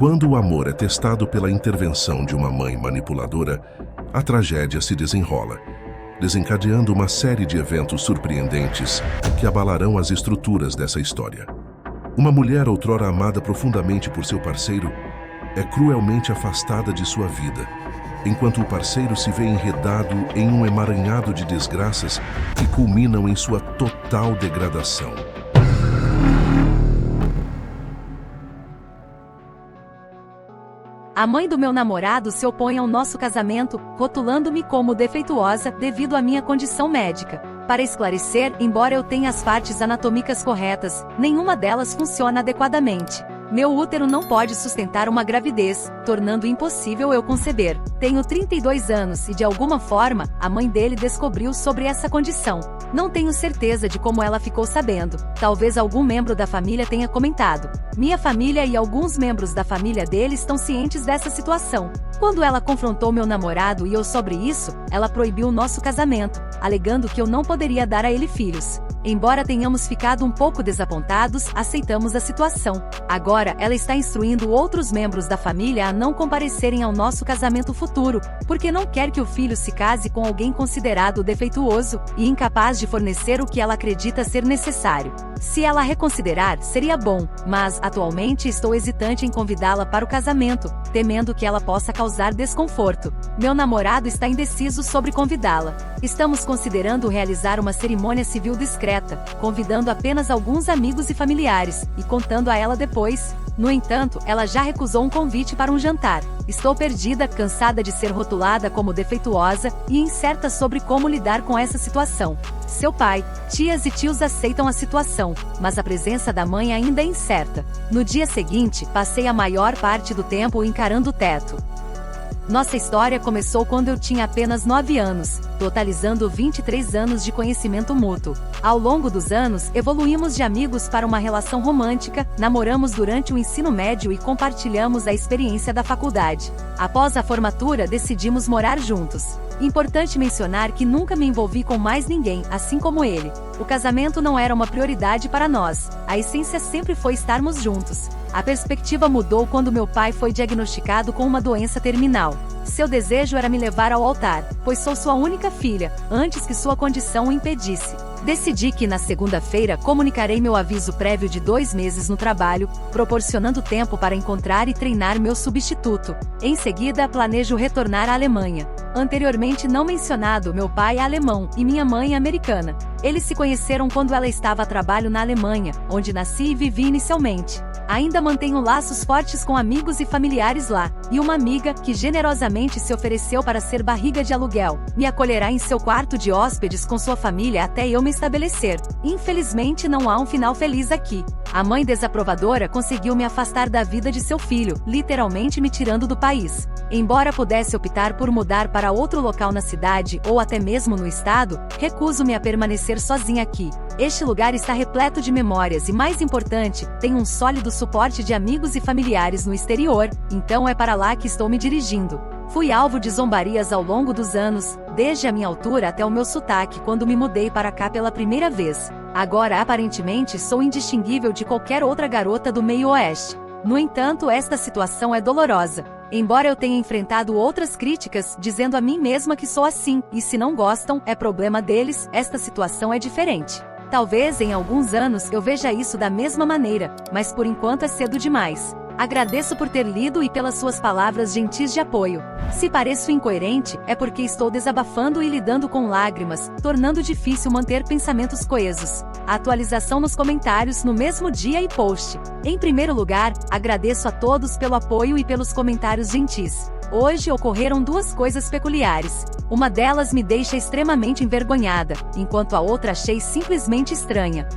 Quando o amor é testado pela intervenção de uma mãe manipuladora, a tragédia se desenrola, desencadeando uma série de eventos surpreendentes que abalarão as estruturas dessa história. Uma mulher outrora amada profundamente por seu parceiro é cruelmente afastada de sua vida, enquanto o parceiro se vê enredado em um emaranhado de desgraças que culminam em sua total degradação. A mãe do meu namorado se opõe ao nosso casamento, rotulando-me como defeituosa devido à minha condição médica. Para esclarecer, embora eu tenha as partes anatômicas corretas, nenhuma delas funciona adequadamente. Meu útero não pode sustentar uma gravidez, tornando impossível eu conceber. Tenho 32 anos e, de alguma forma, a mãe dele descobriu sobre essa condição. Não tenho certeza de como ela ficou sabendo. Talvez algum membro da família tenha comentado. Minha família e alguns membros da família dele estão cientes dessa situação. Quando ela confrontou meu namorado e eu sobre isso, ela proibiu o nosso casamento, alegando que eu não poderia dar a ele filhos. Embora tenhamos ficado um pouco desapontados, aceitamos a situação. Agora, ela está instruindo outros membros da família a não comparecerem ao nosso casamento futuro, porque não quer que o filho se case com alguém considerado defeituoso e incapaz de fornecer o que ela acredita ser necessário. Se ela reconsiderar, seria bom, mas, atualmente, estou hesitante em convidá-la para o casamento, temendo que ela possa causar desconforto. Meu namorado está indeciso sobre convidá-la. Estamos considerando realizar uma cerimônia civil discreta, convidando apenas alguns amigos e familiares, e contando a ela depois. No entanto, ela já recusou um convite para um jantar. Estou perdida, cansada de ser rotulada como defeituosa e incerta sobre como lidar com essa situação. Seu pai, tias e tios aceitam a situação, mas a presença da mãe ainda é incerta. No dia seguinte, passei a maior parte do tempo encarando o teto. Nossa história começou quando eu tinha apenas 9 anos, totalizando 23 anos de conhecimento mútuo. Ao longo dos anos, evoluímos de amigos para uma relação romântica, namoramos durante o ensino médio e compartilhamos a experiência da faculdade. Após a formatura, decidimos morar juntos. Importante mencionar que nunca me envolvi com mais ninguém, assim como ele. O casamento não era uma prioridade para nós, a essência sempre foi estarmos juntos. A perspectiva mudou quando meu pai foi diagnosticado com uma doença terminal. Seu desejo era me levar ao altar, pois sou sua única filha, antes que sua condição o impedisse. Decidi que na segunda-feira comunicarei meu aviso prévio de 2 meses no trabalho, proporcionando tempo para encontrar e treinar meu substituto. Em seguida, planejo retornar à Alemanha. Anteriormente não mencionado, meu pai é alemão e minha mãe é americana. Eles se conheceram quando ela estava a trabalho na Alemanha, onde nasci e vivi inicialmente. Ainda mantenho laços fortes com amigos e familiares lá, e uma amiga, que generosamente se ofereceu para ser barriga de aluguel, me acolherá em seu quarto de hóspedes com sua família até eu me estabelecer. Infelizmente não há um final feliz aqui. A mãe desaprovadora conseguiu me afastar da vida de seu filho, literalmente me tirando do país. Embora pudesse optar por mudar para outro local na cidade ou até mesmo no estado, recuso-me a permanecer sozinha aqui. Este lugar está repleto de memórias e, mais importante, tem um sólido suporte de amigos e familiares no exterior, então é para lá que estou me dirigindo. Fui alvo de zombarias ao longo dos anos, desde a minha altura até o meu sotaque quando me mudei para cá pela primeira vez. Agora aparentemente sou indistinguível de qualquer outra garota do meio oeste. No entanto, esta situação é dolorosa. Embora eu tenha enfrentado outras críticas, dizendo a mim mesma que sou assim, e se não gostam, é problema deles, esta situação é diferente. Talvez em alguns anos eu veja isso da mesma maneira, mas por enquanto é cedo demais. Agradeço por ter lido e pelas suas palavras gentis de apoio. Se pareço incoerente, é porque estou desabafando e lidando com lágrimas, tornando difícil manter pensamentos coesos. A atualização nos comentários no mesmo dia e post. Em primeiro lugar, agradeço a todos pelo apoio e pelos comentários gentis. Hoje ocorreram 2 coisas peculiares. Uma delas me deixa extremamente envergonhada, enquanto a outra achei simplesmente estranha.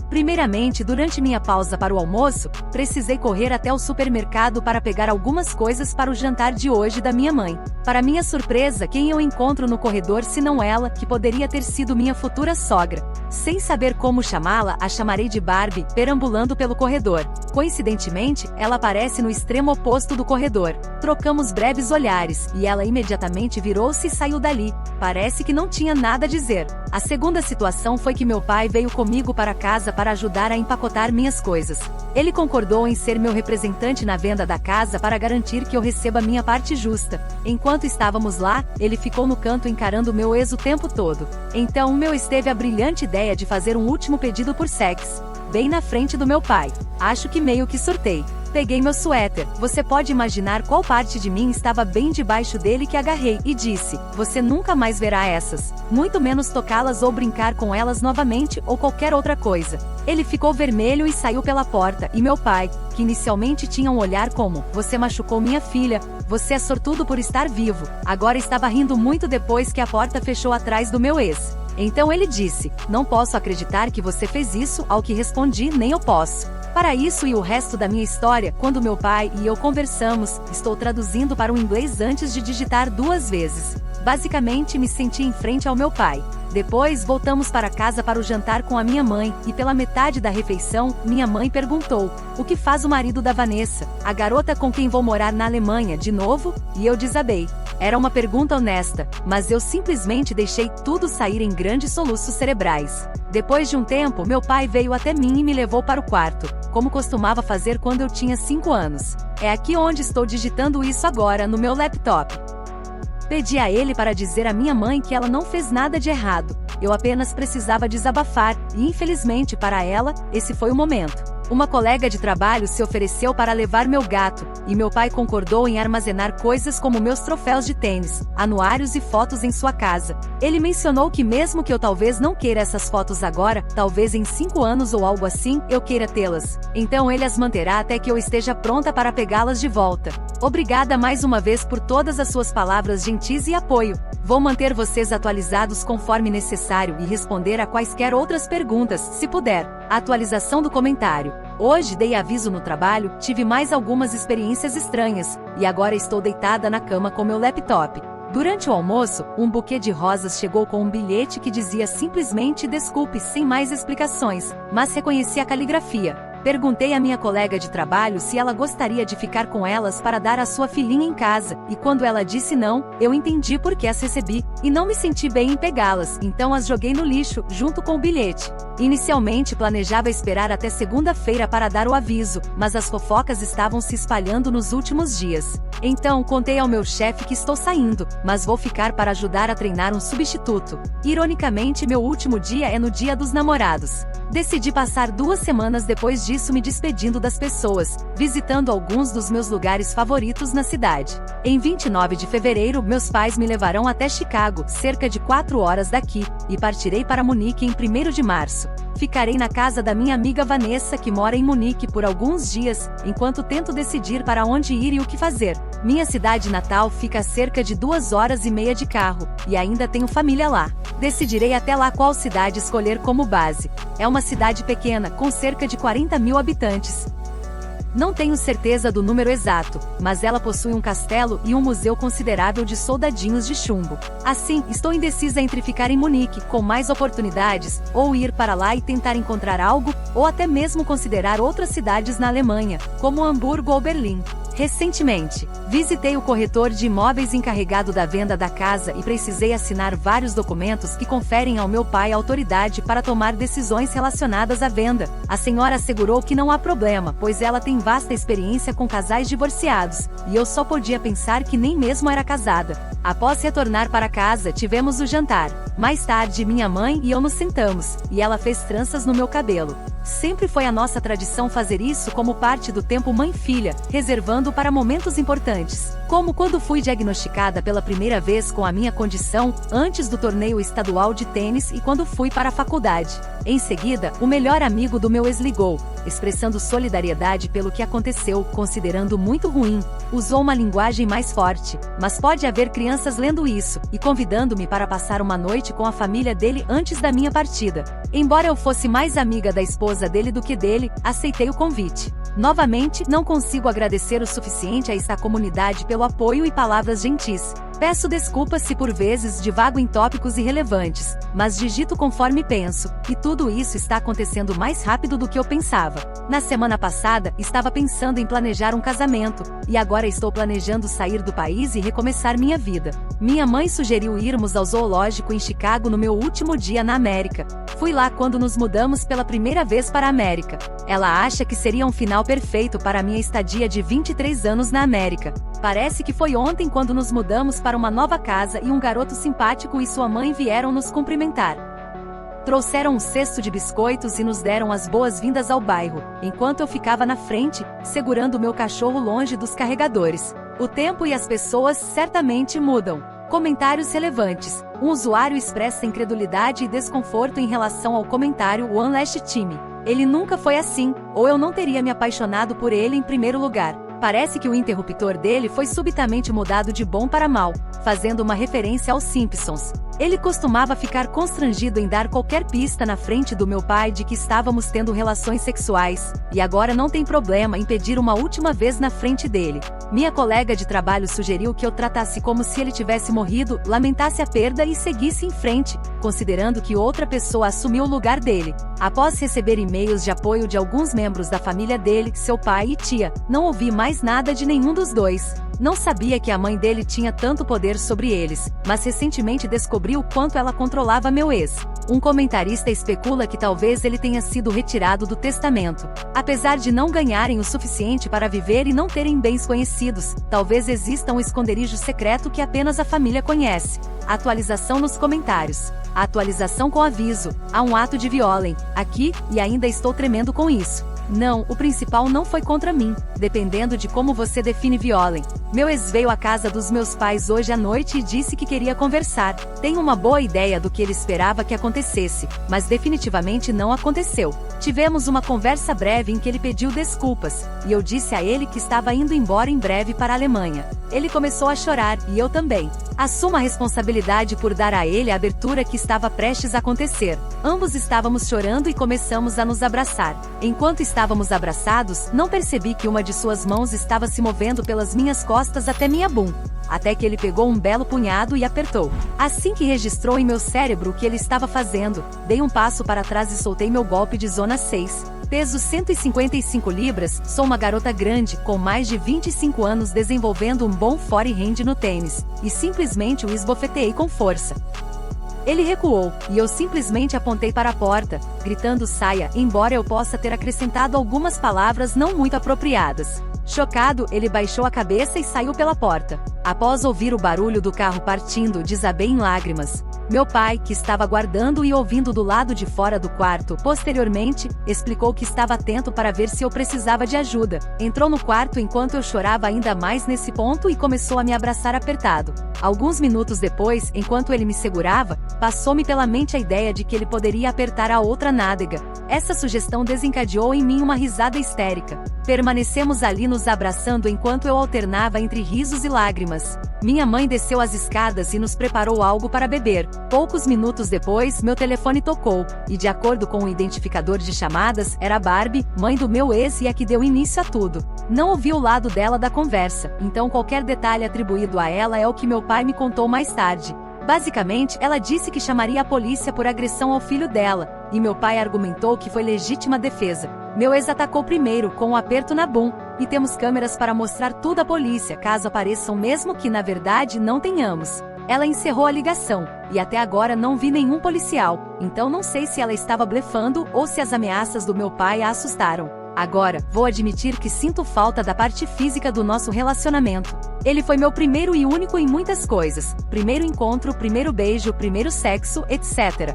Primeiramente, durante minha pausa para o almoço, precisei correr até o supermercado para pegar algumas coisas para o jantar de hoje da minha mãe. Para minha surpresa, quem eu encontro no corredor senão ela, que poderia ter sido minha futura sogra. Sem saber como chamá-la, a chamarei de Barbie, perambulando pelo corredor. Coincidentemente, ela aparece no extremo oposto do corredor. Trocamos breves olhares, e ela imediatamente virou-se e saiu dali. Parece que não tinha nada a dizer. A segunda situação foi que meu pai veio comigo para casa para ajudar a empacotar minhas coisas. Ele concordou em ser meu representante na venda da casa para garantir que eu receba minha parte justa. Enquanto estávamos lá, ele ficou no canto encarando meu ex o tempo todo. Então meu ex teve a brilhante ideia de fazer um último pedido por sexo, bem na frente do meu pai. Acho que meio que surtei. Peguei meu suéter, você pode imaginar qual parte de mim estava bem debaixo dele que agarrei, e disse, você nunca mais verá essas, muito menos tocá-las ou brincar com elas novamente ou qualquer outra coisa. Ele ficou vermelho e saiu pela porta, e meu pai, que inicialmente tinha um olhar como, você machucou minha filha, você é sortudo por estar vivo, agora estava rindo muito depois que a porta fechou atrás do meu ex. Então ele disse, não posso acreditar que você fez isso, ao que respondi, nem eu posso. Para isso e o resto da minha história, quando meu pai e eu conversamos, estou traduzindo para o inglês antes de digitar 2 vezes. Basicamente me senti em frente ao meu pai. Depois voltamos para casa para o jantar com a minha mãe, e pela metade da refeição, minha mãe perguntou, o que faz o marido da Vanessa, a garota com quem vou morar na Alemanha de novo? E eu desabei. Era uma pergunta honesta, mas eu simplesmente deixei tudo sair em grandes soluços cerebrais. Depois de um tempo, meu pai veio até mim e me levou para o quarto, como costumava fazer quando eu tinha 5 anos. É aqui onde estou digitando isso agora no meu laptop. Pedi a ele para dizer à minha mãe que ela não fez nada de errado, eu apenas precisava desabafar, e infelizmente para ela, esse foi o momento. Uma colega de trabalho se ofereceu para levar meu gato, e meu pai concordou em armazenar coisas como meus troféus de tênis, anuários e fotos em sua casa. Ele mencionou que mesmo que eu talvez não queira essas fotos agora, talvez em 5 anos ou algo assim, eu queira tê-las. Então ele as manterá até que eu esteja pronta para pegá-las de volta. Obrigada mais uma vez por todas as suas palavras gentis e apoio. Vou manter vocês atualizados conforme necessário e responder a quaisquer outras perguntas, se puder. Atualização do comentário. Hoje dei aviso no trabalho, tive mais algumas experiências estranhas, e agora estou deitada na cama com meu laptop. Durante o almoço, um buquê de rosas chegou com um bilhete que dizia simplesmente desculpe, sem mais explicações, mas reconheci a caligrafia. Perguntei à minha colega de trabalho se ela gostaria de ficar com elas para dar à sua filhinha em casa, e quando ela disse não, eu entendi por que as recebi, e não me senti bem em pegá-las, então as joguei no lixo, junto com o bilhete. Inicialmente planejava esperar até segunda-feira para dar o aviso, mas as fofocas estavam se espalhando nos últimos dias. Então contei ao meu chefe que estou saindo, mas vou ficar para ajudar a treinar um substituto. Ironicamente, meu último dia é no Dia dos Namorados. Decidi passar 2 semanas depois disso me despedindo das pessoas, visitando alguns dos meus lugares favoritos na cidade. Em 29 de fevereiro, meus pais me levarão até Chicago, cerca de 4 horas daqui, e partirei para Munique em 1º de março. Ficarei na casa da minha amiga Vanessa, que mora em Munique, por alguns dias, enquanto tento decidir para onde ir e o que fazer. Minha cidade natal fica a cerca de 2 horas e meia de carro, e ainda tenho família lá. Decidirei até lá qual cidade escolher como base. É uma cidade pequena, com cerca de 40 mil habitantes. Não tenho certeza do número exato, mas ela possui um castelo e um museu considerável de soldadinhos de chumbo. Assim, estou indecisa entre ficar em Munique, com mais oportunidades, ou ir para lá e tentar encontrar algo, ou até mesmo considerar outras cidades na Alemanha, como Hamburgo ou Berlim. Recentemente, visitei o corretor de imóveis encarregado da venda da casa e precisei assinar vários documentos que conferem ao meu pai autoridade para tomar decisões relacionadas à venda. A senhora assegurou que não há problema, pois ela tem vasta experiência com casais divorciados, e eu só podia pensar que nem mesmo era casada. Após retornar para casa, tivemos o jantar. Mais tarde, minha mãe e eu nos sentamos, e ela fez tranças no meu cabelo. Sempre foi a nossa tradição fazer isso como parte do tempo mãe-filha, reservando para momentos importantes, como quando fui diagnosticada pela primeira vez com a minha condição, antes do torneio estadual de tênis e quando fui para a faculdade. Em seguida, o melhor amigo do meu ex ligou, expressando solidariedade pelo que aconteceu, considerando muito ruim. Usou uma linguagem mais forte, mas pode haver crianças lendo isso, e convidando-me para passar uma noite com a família dele antes da minha partida. Embora eu fosse mais amiga da esposa dele do que dele, aceitei o convite. Novamente, não consigo agradecer o suficiente a esta comunidade pelo apoio e palavras gentis. Peço desculpas se por vezes divago em tópicos irrelevantes, mas digito conforme penso, e tudo isso está acontecendo mais rápido do que eu pensava. Na semana passada, estava pensando em planejar um casamento, e agora estou planejando sair do país e recomeçar minha vida. Minha mãe sugeriu irmos ao zoológico em Chicago no meu último dia na América. Fui lá quando nos mudamos pela primeira vez para a América. Ela acha que seria um final perfeito para minha estadia de 23 anos na América. Parece que foi ontem quando nos mudamos para uma nova casa e um garoto simpático e sua mãe vieram nos cumprimentar. Trouxeram um cesto de biscoitos e nos deram as boas-vindas ao bairro, enquanto eu ficava na frente, segurando meu cachorro longe dos carregadores. O tempo e as pessoas certamente mudam. Comentários relevantes. Um usuário expressa incredulidade e desconforto em relação ao comentário One Last Time. Ele nunca foi assim, ou eu não teria me apaixonado por ele em primeiro lugar. Parece que o interruptor dele foi subitamente mudado de bom para mal, fazendo uma referência aos Simpsons. Ele costumava ficar constrangido em dar qualquer pista na frente do meu pai de que estávamos tendo relações sexuais, e agora não tem problema em pedir uma última vez na frente dele. Minha colega de trabalho sugeriu que eu tratasse como se ele tivesse morrido, lamentasse a perda e seguisse em frente, considerando que outra pessoa assumiu o lugar dele. Após receber e-mails de apoio de alguns membros da família dele, seu pai e tia, não ouvi mais nada de nenhum dos dois. Não sabia que a mãe dele tinha tanto poder sobre eles, mas recentemente descobri o quanto ela controlava meu ex. Um comentarista especula que talvez ele tenha sido retirado do testamento. Apesar de não ganharem o suficiente para viver e não terem bens conhecidos, talvez exista um esconderijo secreto que apenas a família conhece. Atualização nos comentários. A atualização com aviso. Há um ato de violência aqui, e ainda estou tremendo com isso. Não, o principal não foi contra mim, dependendo de como você define violência. Meu ex veio à casa dos meus pais hoje à noite e disse que queria conversar. Tenho uma boa ideia do que ele esperava que acontecesse, mas definitivamente não aconteceu. Tivemos uma conversa breve em que ele pediu desculpas, e eu disse a ele que estava indo embora em breve para a Alemanha. Ele começou a chorar, e eu também. Assumo a responsabilidade por dar a ele a abertura que estava prestes a acontecer. Ambos estávamos chorando e começamos a nos abraçar. Enquanto estávamos abraçados, não percebi que uma de suas mãos estava se movendo pelas minhas costas até minha bunda. Até que ele pegou um belo punhado e apertou. Assim que registrou em meu cérebro o que ele estava fazendo, dei um passo para trás e soltei meu golpe de zona 6. Peso 155 libras, sou uma garota grande, com mais de 25 anos desenvolvendo um bom forehand no tênis, e simplesmente o esbofeteei com força. Ele recuou, e eu simplesmente apontei para a porta, gritando saia, embora eu possa ter acrescentado algumas palavras não muito apropriadas. Chocado, ele baixou a cabeça e saiu pela porta. Após ouvir o barulho do carro partindo, desabei em lágrimas. Meu pai, que estava guardando e ouvindo do lado de fora do quarto, posteriormente, explicou que estava atento para ver se eu precisava de ajuda. Entrou no quarto enquanto eu chorava ainda mais nesse ponto e começou a me abraçar apertado. Alguns minutos depois, enquanto ele me segurava, passou-me pela mente a ideia de que ele poderia apertar a outra nádega. Essa sugestão desencadeou em mim uma risada histérica. Permanecemos ali nos abraçando enquanto eu alternava entre risos e lágrimas. Minha mãe desceu as escadas e nos preparou algo para beber. Poucos minutos depois, meu telefone tocou, e de acordo com o identificador de chamadas, era Barbie, mãe do meu ex e a que deu início a tudo. Não ouvi o lado dela da conversa, então qualquer detalhe atribuído a ela é o que meu pai me contou mais tarde. Basicamente, ela disse que chamaria a polícia por agressão ao filho dela, e meu pai argumentou que foi legítima defesa. Meu ex atacou primeiro, com um aperto na bunda, e temos câmeras para mostrar tudo à polícia, caso apareçam mesmo que na verdade não tenhamos. Ela encerrou a ligação, e até agora não vi nenhum policial, então não sei se ela estava blefando ou se as ameaças do meu pai a assustaram. Agora, vou admitir que sinto falta da parte física do nosso relacionamento. Ele foi meu primeiro e único em muitas coisas. Primeiro encontro, primeiro beijo, primeiro sexo, etc.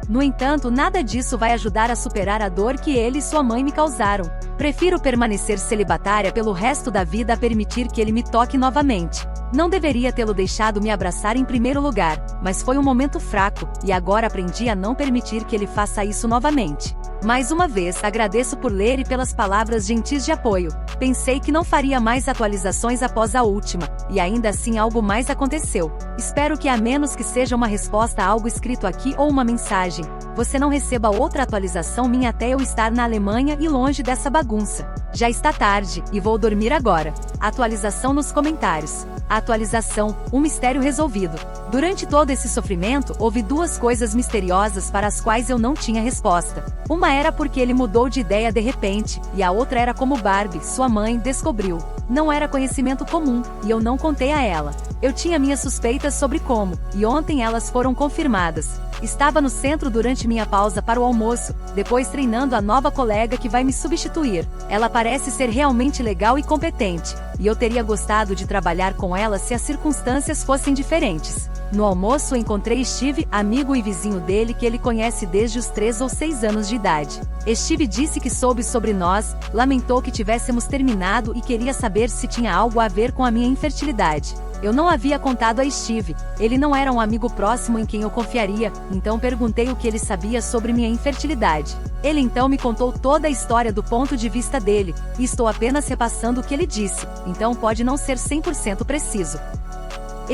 No entanto, nada disso vai ajudar a superar a dor que ele e sua mãe me causaram. Prefiro permanecer celibatária pelo resto da vida a permitir que ele me toque novamente. Não deveria tê-lo deixado me abraçar em primeiro lugar, mas foi um momento fraco, e agora aprendi a não permitir que ele faça isso novamente. Mais uma vez, agradeço por ler e pelas palavras gentis de apoio. Pensei que não faria mais atualizações após a última, e ainda assim algo mais aconteceu. Espero que, a menos que seja uma resposta a algo escrito aqui ou uma mensagem, você não receba outra atualização minha até eu estar na Alemanha e longe dessa bagunça. Já está tarde, e vou dormir agora. Atualização nos comentários. Atualização, um mistério resolvido. Durante todo esse sofrimento, houve duas coisas misteriosas para as quais eu não tinha resposta. Uma era porque ele mudou de ideia de repente, e a outra era como Barbie, sua mãe, descobriu. Não era conhecimento comum, e eu não contei a ela. Eu tinha minhas suspeitas sobre como, e ontem elas foram confirmadas. Estava no centro durante minha pausa para o almoço, depois treinando a nova colega que vai me substituir. Ela parece ser realmente legal e competente, e eu teria gostado de trabalhar com ela se as circunstâncias fossem diferentes. No almoço encontrei Steve, amigo e vizinho dele que ele conhece desde os 3 ou 6 anos de idade. Steve disse que soube sobre nós, lamentou que tivéssemos terminado e queria saber se tinha algo a ver com a minha infertilidade. Eu não havia contado a Steve, ele não era um amigo próximo em quem eu confiaria, então perguntei o que ele sabia sobre minha infertilidade. Ele então me contou toda a história do ponto de vista dele, e estou apenas repassando o que ele disse, então pode não ser 100% preciso.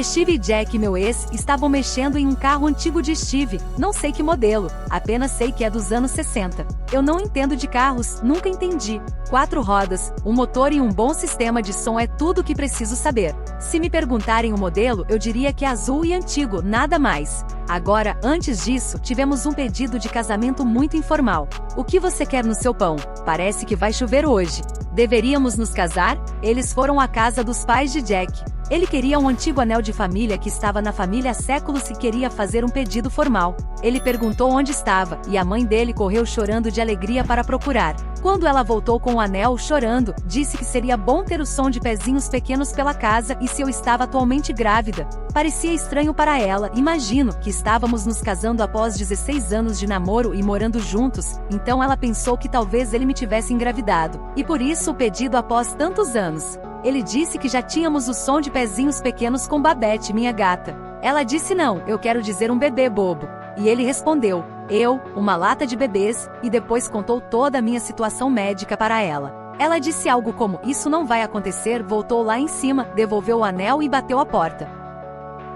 Steve e Jack, meu ex, estavam mexendo em um carro antigo de Steve, não sei que modelo, apenas sei que é dos anos 60. Eu não entendo de carros, nunca entendi. 4 rodas, um motor e um bom sistema de som é tudo o que preciso saber. Se me perguntarem o modelo, eu diria que é azul e antigo, nada mais. Agora, antes disso, tivemos um pedido de casamento muito informal. O que você quer no seu pão? Parece que vai chover hoje. Deveríamos nos casar? Eles foram à casa dos pais de Jack. Ele queria um antigo anel de família que estava na família há séculos e queria fazer um pedido formal. Ele perguntou onde estava, e a mãe dele correu chorando de alegria para procurar. Quando ela voltou com o anel, chorando, disse que seria bom ter o som de pezinhos pequenos pela casa e se eu estava atualmente grávida. Parecia estranho para ela, imagino, que estávamos nos casando após 16 anos de namoro e morando juntos, então ela pensou que talvez ele me tivesse engravidado. E por isso o pedido após tantos anos. Ele disse que já tínhamos o som de pezinhos pequenos com Babette, minha gata. Ela disse não, eu quero dizer um bebê bobo. E ele respondeu, uma lata de bebês, e depois contou toda a minha situação médica para ela. Ela disse algo como, isso não vai acontecer, voltou lá em cima, devolveu o anel e bateu a porta.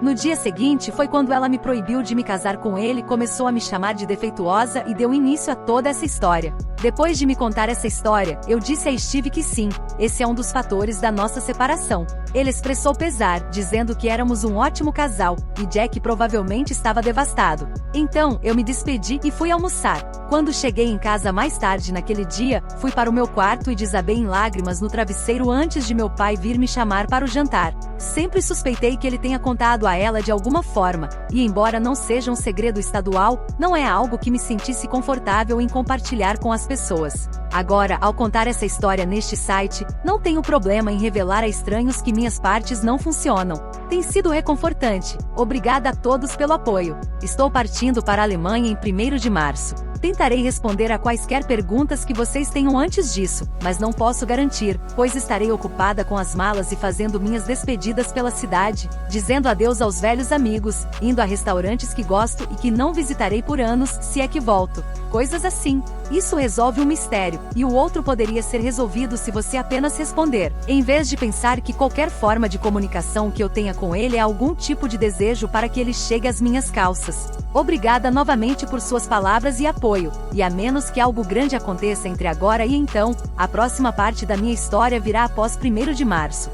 No dia seguinte foi quando ela me proibiu de me casar com ele, começou a me chamar de defeituosa e deu início a toda essa história. Depois de me contar essa história, eu disse a Steve que sim, esse é um dos fatores da nossa separação. Ele expressou pesar, dizendo que éramos um ótimo casal, e Jack provavelmente estava devastado. Então, eu me despedi e fui almoçar. Quando cheguei em casa mais tarde naquele dia, fui para o meu quarto e desabei em lágrimas no travesseiro antes de meu pai vir me chamar para o jantar. Sempre suspeitei que ele tenha contado a ela de alguma forma, e embora não seja um segredo estadual, não é algo que me sentisse confortável em compartilhar com as pessoas. Agora, ao contar essa história neste site, não tenho problema em revelar a estranhos que minhas partes não funcionam. Tem sido reconfortante. Obrigada a todos pelo apoio. Estou partindo para a Alemanha em 1º de março. Tentarei responder a quaisquer perguntas que vocês tenham antes disso, mas não posso garantir, pois estarei ocupada com as malas e fazendo minhas despedidas pela cidade, dizendo adeus aos velhos amigos, indo a restaurantes que gosto e que não visitarei por anos, se é que volto. Coisas assim. Isso resolve um mistério, e o outro poderia ser resolvido se você apenas responder, em vez de pensar que qualquer forma de comunicação que eu tenha com ele é algum tipo de desejo para que ele chegue às minhas calças. Obrigada novamente por suas palavras e apoio, e a menos que algo grande aconteça entre agora e então, a próxima parte da minha história virá após 1º de março.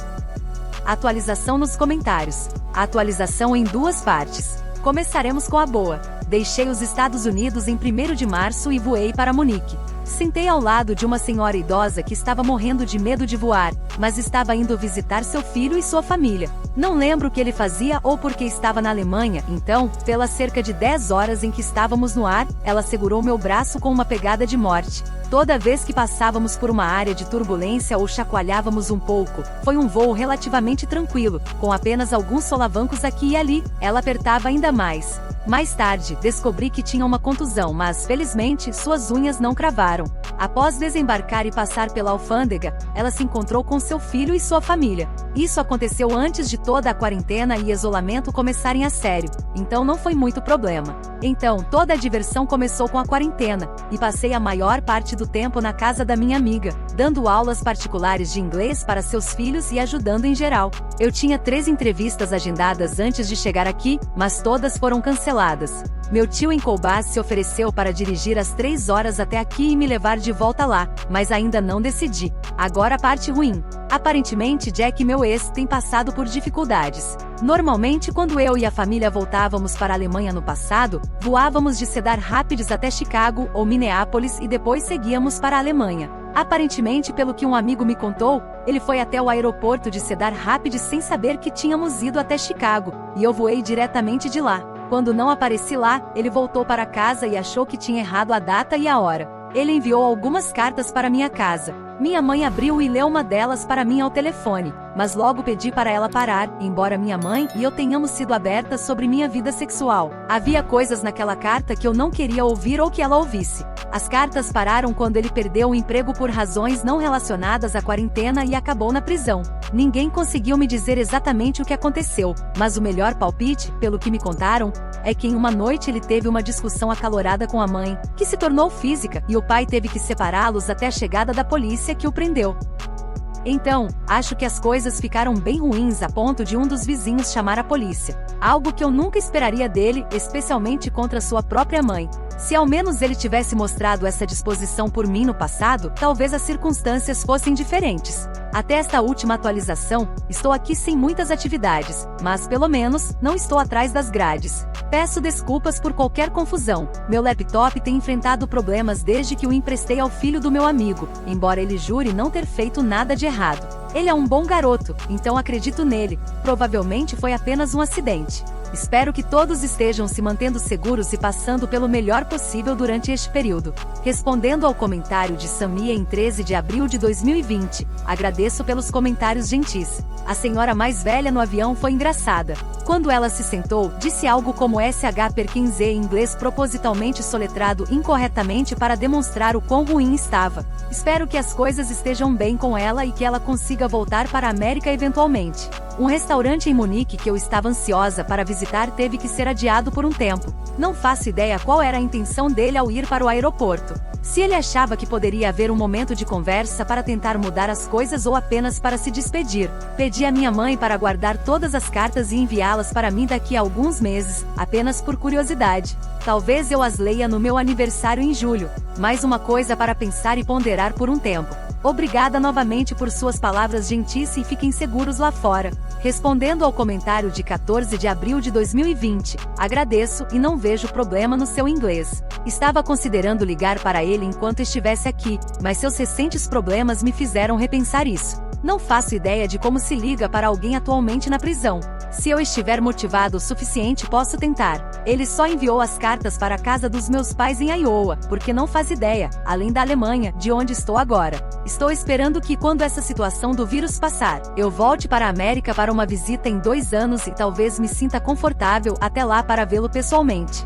Atualização nos comentários. Atualização em 2 partes. Começaremos com a boa. Deixei os Estados Unidos em 1º de março e voei para Munique. Sentei ao lado de uma senhora idosa que estava morrendo de medo de voar, mas estava indo visitar seu filho e sua família. Não lembro o que ele fazia ou porque estava na Alemanha, então, pelas cerca de 10 horas em que estávamos no ar, ela segurou meu braço com uma pegada de morte. Toda vez que passávamos por uma área de turbulência ou chacoalhávamos um pouco, foi um voo relativamente tranquilo, com apenas alguns solavancos aqui e ali, ela apertava ainda mais. Mais tarde, descobri que tinha uma contusão, mas, felizmente, suas unhas não cravaram. Após desembarcar e passar pela alfândega, ela se encontrou com seu filho e sua família. Isso aconteceu antes de toda a quarentena e isolamento começarem a sério, então não foi muito problema. Então, toda a diversão começou com a quarentena, e passei a maior parte do tempo na casa da minha amiga, dando aulas particulares de inglês para seus filhos e ajudando em geral. Eu tinha 3 entrevistas agendadas antes de chegar aqui, mas todas foram canceladas. Meu tio em Colbás se ofereceu para dirigir às 3 horas até aqui e me levar de volta lá, mas ainda não decidi. Agora a parte ruim. Aparentemente Jack, meu ex, tem passado por dificuldades. Normalmente quando eu e a família voltávamos para a Alemanha no passado, voávamos de Cedar Rapids até Chicago ou Minneapolis e depois seguíamos para a Alemanha. Aparentemente, pelo que um amigo me contou, ele foi até o aeroporto de Cedar Rapids sem saber que tínhamos ido até Chicago, e eu voei diretamente de lá. Quando não apareci lá, ele voltou para casa e achou que tinha errado a data e a hora. Ele enviou algumas cartas para minha casa. Minha mãe abriu e leu uma delas para mim ao telefone, mas logo pedi para ela parar, embora minha mãe e eu tenhamos sido abertas sobre minha vida sexual. Havia coisas naquela carta que eu não queria ouvir ou que ela ouvisse. As cartas pararam quando ele perdeu o emprego por razões não relacionadas à quarentena e acabou na prisão. Ninguém conseguiu me dizer exatamente o que aconteceu, mas o melhor palpite, pelo que me contaram, é que em uma noite ele teve uma discussão acalorada com a mãe, que se tornou física, e o pai teve que separá-los até a chegada da polícia que o prendeu. Então, acho que as coisas ficaram bem ruins a ponto de um dos vizinhos chamar a polícia. Algo que eu nunca esperaria dele, especialmente contra sua própria mãe. Se ao menos ele tivesse mostrado essa disposição por mim no passado, talvez as circunstâncias fossem diferentes. Até esta última atualização, estou aqui sem muitas atividades, mas pelo menos, não estou atrás das grades. Peço desculpas por qualquer confusão. Meu laptop tem enfrentado problemas desde que o emprestei ao filho do meu amigo, embora ele jure não ter feito nada de errado. Ele é um bom garoto, então acredito nele. Provavelmente foi apenas um acidente. Espero que todos estejam se mantendo seguros e passando pelo melhor possível durante este período. Respondendo ao comentário de Samia em 13 de abril de 2020, agradeço pelos comentários gentis. A senhora mais velha no avião foi engraçada. Quando ela se sentou, disse algo como SH Perkins em inglês propositalmente soletrado incorretamente para demonstrar o quão ruim estava. Espero que as coisas estejam bem com ela e que ela consiga voltar para a América eventualmente. Um restaurante em Munique que eu estava ansiosa para visitar teve que ser adiado por um tempo. Não faço ideia qual era a intenção dele ao ir para o aeroporto. Se ele achava que poderia haver um momento de conversa para tentar mudar as coisas ou apenas para se despedir. Pedi à minha mãe para guardar todas as cartas e enviá-las para mim daqui a alguns meses, apenas por curiosidade. Talvez eu as leia no meu aniversário em julho. Mais uma coisa para pensar e ponderar por um tempo. Obrigada novamente por suas palavras gentis e fiquem seguros lá fora. Respondendo ao comentário de 14 de abril de 2020, agradeço e não vejo problema no seu inglês. Estava considerando ligar para ele enquanto estivesse aqui, mas seus recentes problemas me fizeram repensar isso. Não faço ideia de como se liga para alguém atualmente na prisão. Se eu estiver motivado o suficiente, posso tentar. Ele só enviou as cartas para a casa dos meus pais em Iowa, porque não faz ideia, além da Alemanha, de onde estou agora. Estou esperando que, quando essa situação do vírus passar, eu volte para a América para uma visita em 2 anos e talvez me sinta confortável até lá para vê-lo pessoalmente.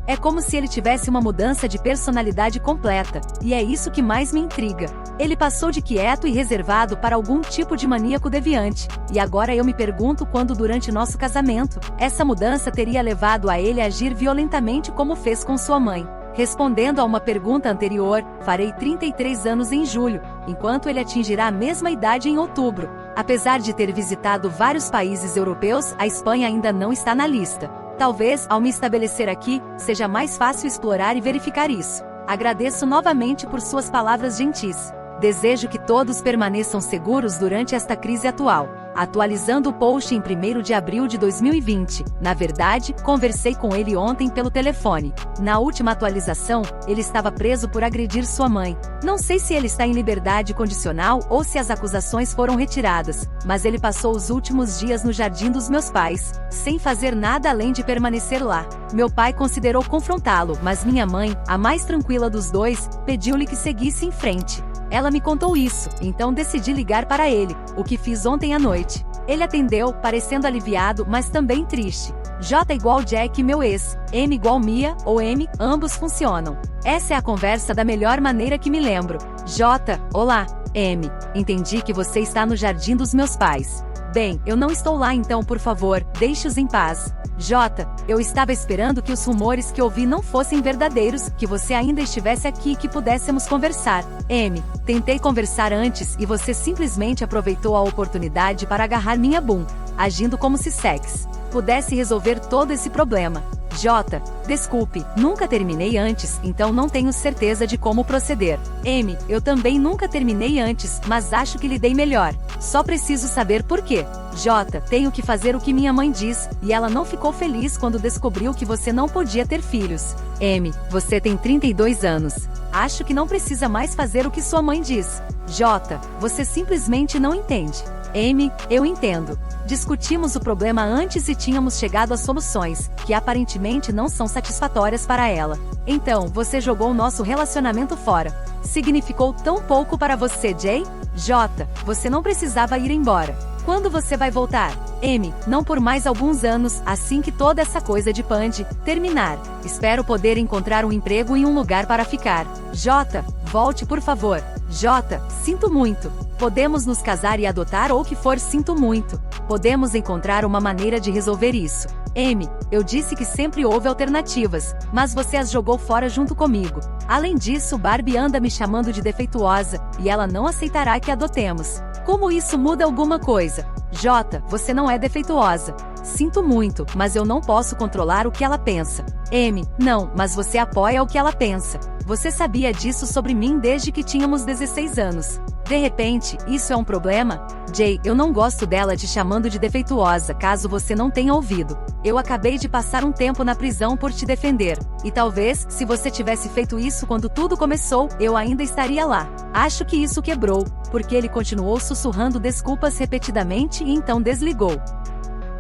É como se ele tivesse uma mudança de personalidade completa, e é isso que mais me intriga. Ele passou de quieto e reservado para algum tipo de maníaco deviante, e agora eu me pergunto quando durante nosso casamento, essa mudança teria levado a ele a agir violentamente como fez com sua mãe. Respondendo a uma pergunta anterior, farei 33 anos em julho, enquanto ele atingirá a mesma idade em outubro. Apesar de ter visitado vários países europeus, a Espanha ainda não está na lista. Talvez, ao me estabelecer aqui, seja mais fácil explorar e verificar isso. Agradeço novamente por suas palavras gentis. Desejo que todos permaneçam seguros durante esta crise atual. Atualizando o post em 1º de abril de 2020. Na verdade, conversei com ele ontem pelo telefone. Na última atualização, ele estava preso por agredir sua mãe. Não sei se ele está em liberdade condicional ou se as acusações foram retiradas, mas ele passou os últimos dias no jardim dos meus pais, sem fazer nada além de permanecer lá. Meu pai considerou confrontá-lo, mas minha mãe, a mais tranquila dos dois, pediu-lhe que seguisse em frente. Ela me contou isso, então decidi ligar para ele, o que fiz ontem à noite. Ele atendeu, parecendo aliviado, mas também triste. J igual Jack, meu ex, M igual Mia, ou M, ambos funcionam. Essa é a conversa da melhor maneira que me lembro. J, olá. M. Entendi que você está no jardim dos meus pais. Bem, eu não estou lá então, por favor, deixe-os em paz. J. Eu estava esperando que os rumores que ouvi não fossem verdadeiros, que você ainda estivesse aqui e que pudéssemos conversar. M. Tentei conversar antes e você simplesmente aproveitou a oportunidade para agarrar minha bum, agindo como se sex pudesse resolver todo esse problema. J. Desculpe, nunca terminei antes, então não tenho certeza de como proceder. M. Eu também nunca terminei antes, mas acho que lidei melhor. Só preciso saber por quê. J. Tenho que fazer o que minha mãe diz, e ela não ficou feliz quando descobriu que você não podia ter filhos. M. Você tem 32 anos. Acho que não precisa mais fazer o que sua mãe diz. J. Você simplesmente não entende. M. Eu entendo. Discutimos o problema antes e tínhamos chegado a soluções, que aparentemente não são satisfatórias para ela. Então, você jogou nosso relacionamento fora. Significou tão pouco para você, Jay? J. Você não precisava ir embora. Quando você vai voltar? M. Não por mais alguns anos, assim que toda essa coisa de Pandy terminar. Espero poder encontrar um emprego e um lugar para ficar. J. Volte, por favor. J. Sinto muito. Podemos nos casar e adotar ou o que for, sinto muito. Podemos encontrar uma maneira de resolver isso. M. Eu disse que sempre houve alternativas, mas você as jogou fora junto comigo. Além disso, Barbie anda me chamando de defeituosa, e ela não aceitará que adotemos. Como isso muda alguma coisa? J. Você não é defeituosa. Sinto muito, mas eu não posso controlar o que ela pensa. M. Não, mas você apoia o que ela pensa. Você sabia disso sobre mim desde que tínhamos 16 anos. De repente, isso é um problema? Jay, eu não gosto dela te chamando de defeituosa, caso você não tenha ouvido. Eu acabei de passar um tempo na prisão por te defender. E talvez, se você tivesse feito isso quando tudo começou, eu ainda estaria lá. Acho que isso quebrou, porque ele continuou sussurrando desculpas repetidamente e então desligou.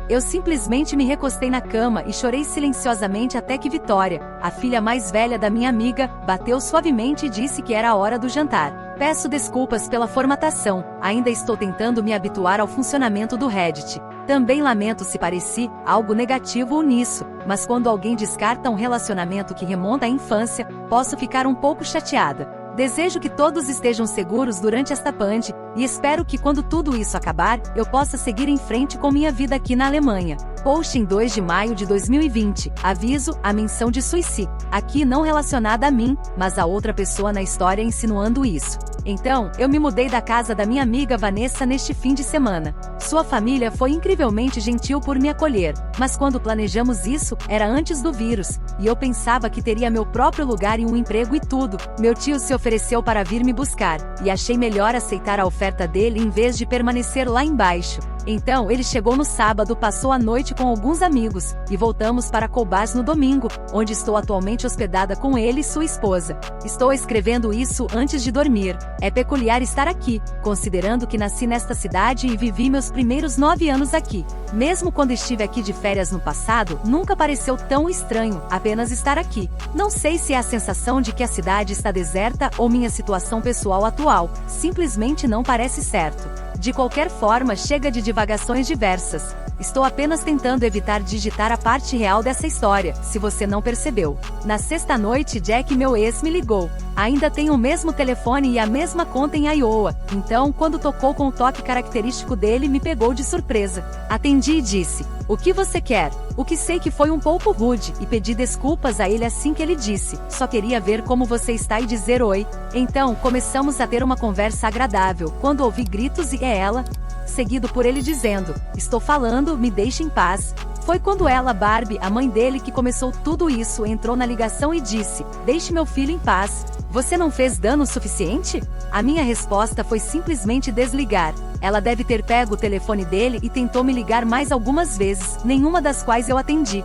Eu simplesmente me recostei na cama e chorei silenciosamente até que Vitória, a filha mais velha da minha amiga, bateu suavemente e disse que era a hora do jantar. Peço desculpas pela formatação, ainda estou tentando me habituar ao funcionamento do Reddit. Também lamento se pareci algo negativo nisso, mas quando alguém descarta um relacionamento que remonta à infância, posso ficar um pouco chateada. Desejo que todos estejam seguros durante esta Pandy, e espero que quando tudo isso acabar, eu possa seguir em frente com minha vida aqui na Alemanha. Post em 2 de maio de 2020. Aviso, a menção de suicídio. Aqui não relacionada a mim, mas a outra pessoa na história insinuando isso. Então, eu me mudei da casa da minha amiga Vanessa neste fim de semana. Sua família foi incrivelmente gentil por me acolher, mas quando planejamos isso, era antes do vírus, e eu pensava que teria meu próprio lugar e um emprego e tudo. Meu tio se ofereceu para vir me buscar, e achei melhor aceitar a oferta dele em vez de permanecer lá embaixo. Então ele chegou no sábado, passou a noite com alguns amigos, e voltamos para Cobás no domingo, onde estou atualmente hospedada com ele e sua esposa. Estou escrevendo isso antes de dormir. É peculiar estar aqui, considerando que nasci nesta cidade e vivi meus primeiros 9 anos aqui. Mesmo quando estive aqui de férias no passado, nunca pareceu tão estranho, apenas estar aqui. Não sei se é a sensação de que a cidade está deserta ou minha situação pessoal atual, simplesmente não parece certo. De qualquer forma, chega de divagações diversas. Estou apenas tentando evitar digitar a parte real dessa história, se você não percebeu. Na sexta noite, Jack, meu ex, me ligou. Ainda tem o mesmo telefone e a mesma conta em Iowa, então, quando tocou com o toque característico dele, me pegou de surpresa. Atendi e disse: "O que você quer?" O que sei que foi um pouco rude, e pedi desculpas a ele assim que ele disse: "Só queria ver como você está e dizer oi." Então, começamos a ter uma conversa agradável, quando ouvi gritos e ela, seguido por ele dizendo: "Estou falando, me deixe em paz." Foi quando ela, Barbie, a mãe dele, que começou tudo isso, entrou na ligação e disse: "Deixe meu filho em paz. Você não fez dano suficiente?" A minha resposta foi simplesmente desligar. Ela deve ter pego o telefone dele e tentou me ligar mais algumas vezes, nenhuma das quais eu atendi.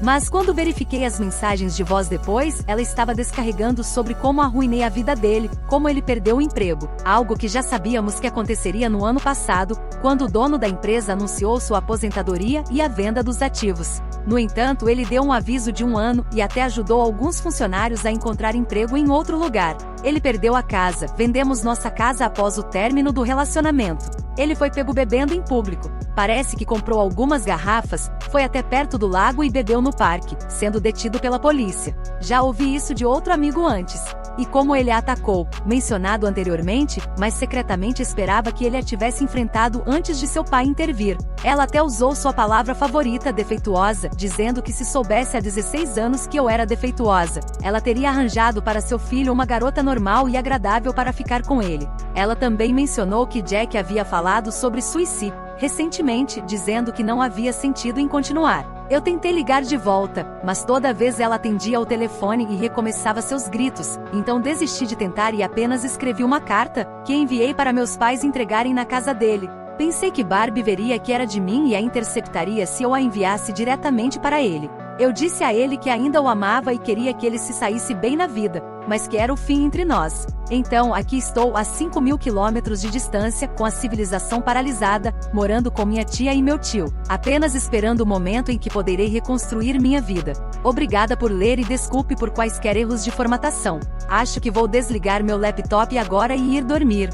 Mas quando verifiquei as mensagens de voz depois, ela estava descarregando sobre como arruinei a vida dele, como ele perdeu o emprego, algo que já sabíamos que aconteceria no ano passado, quando o dono da empresa anunciou sua aposentadoria e a venda dos ativos. No entanto, ele deu um aviso de 1 ano e até ajudou alguns funcionários a encontrar emprego em outro lugar. Ele perdeu a casa, vendemos nossa casa após o término do relacionamento. Ele foi pego bebendo em público. Parece que comprou algumas garrafas, foi até perto do lago e bebeu no parque, sendo detido pela polícia. Já ouvi isso de outro amigo antes. e como ele a atacou, mencionado anteriormente, mas secretamente esperava que ele a tivesse enfrentado antes de seu pai intervir. Ela até usou sua palavra favorita, defeituosa, dizendo que se soubesse há 16 anos que eu era defeituosa, ela teria arranjado para seu filho uma garota normal e agradável para ficar com ele. Ela também mencionou que Jack havia falado sobre suicídio recentemente, dizendo que não havia sentido em continuar. Eu tentei ligar de volta, mas toda vez ela atendia ao telefone e recomeçava seus gritos, então desisti de tentar e apenas escrevi uma carta, que enviei para meus pais entregarem na casa dele. Pensei que Barbie veria que era de mim e a interceptaria se eu a enviasse diretamente para ele. Eu disse a ele que ainda o amava e queria que ele se saísse bem na vida, mas que era o fim entre nós. Então aqui estou a 5.000 quilômetros de distância, com a civilização paralisada, morando com minha tia e meu tio, apenas esperando o momento em que poderei reconstruir minha vida. Obrigada por ler e desculpe por quaisquer erros de formatação. Acho que vou desligar meu laptop agora e ir dormir.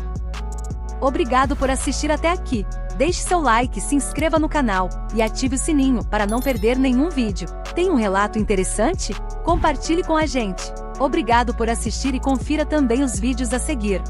Obrigado por assistir até aqui. Deixe seu like, se inscreva no canal e ative o sininho para não perder nenhum vídeo. Tem um relato interessante? Compartilhe com a gente. Obrigado por assistir e confira também os vídeos a seguir.